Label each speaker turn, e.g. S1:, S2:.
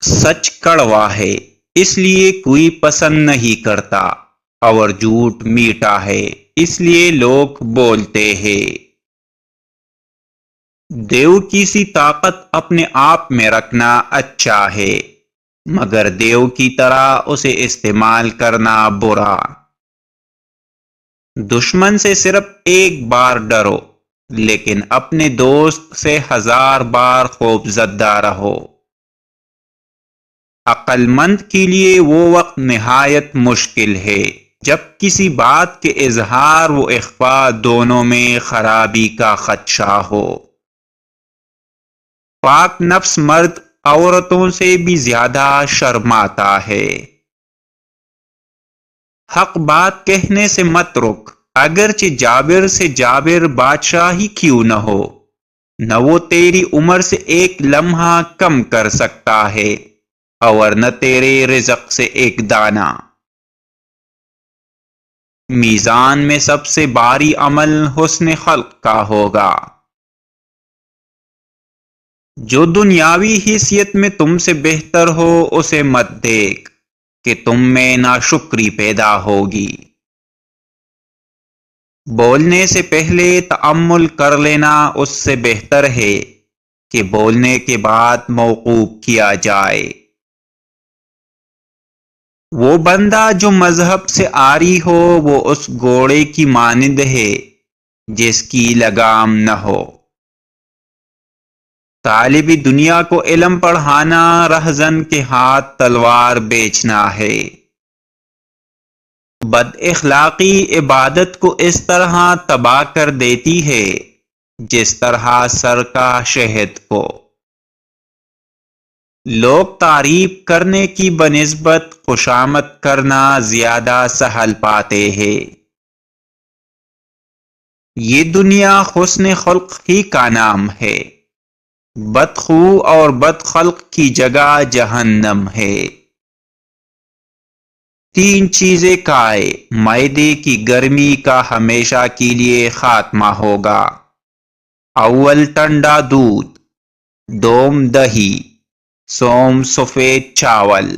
S1: سچ کڑوا ہے اس لیے کوئی پسند نہیں کرتا، اور جھوٹ میٹھا ہے اس لیے لوگ بولتے ہیں۔ دیو کی سی طاقت اپنے آپ میں رکھنا اچھا ہے، مگر دیو کی طرح اسے استعمال کرنا برا۔ دشمن سے صرف ایک بار ڈرو، لیکن اپنے دوست سے 1000 بار خوف زدہ رہو۔ عقل مند کے لیے وہ وقت نہایت مشکل ہے جب کسی بات کے اظہار و اخفاء دونوں میں خرابی کا خدشہ ہو۔ پاک نفس مرد عورتوں سے بھی زیادہ شرماتا ہے۔ حق بات کہنے سے مت رک، اگرچہ جابر سے جابر بادشاہ ہی کیوں نہ ہو، نہ وہ تیری عمر سے ایک لمحہ کم کر سکتا ہے، اور نہ تیرے رزق سے ایک دانہ۔ میزان میں سب سے بھاری عمل حسن خلق کا ہوگا۔ جو دنیاوی حیثیت میں تم سے بہتر ہو اسے مت دیکھ کہ تم میں ناشکری پیدا ہوگی۔ بولنے سے پہلے تأمل کر لینا اس سے بہتر ہے کہ بولنے کے بعد موقوف کیا جائے۔ وہ بندہ جو مذہب سے عاری ہو وہ اس گھوڑے کی مانند ہے جس کی لگام نہ ہو۔ طالب دنیا کو علم پڑھانا رہزن کے ہاتھ تلوار بیچنا ہے۔ بد اخلاقی عبادت کو اس طرح تباہ کر دیتی ہے جس طرح سر کا شہد کو۔ لوگ تعریف کرنے کی بنسبت خوشامد کرنا زیادہ سہل پاتے ہیں۔ یہ دنیا حسن خلق ہی کا نام ہے، بدخو اور بد خلق کی جگہ جہنم ہے۔ 3 چیزیں کھائے، معدے کی گرمی کا ہمیشہ کے لیے خاتمہ ہوگا۔ اول ٹھنڈا دودھ، دوم دہی، سوم سفید چاول۔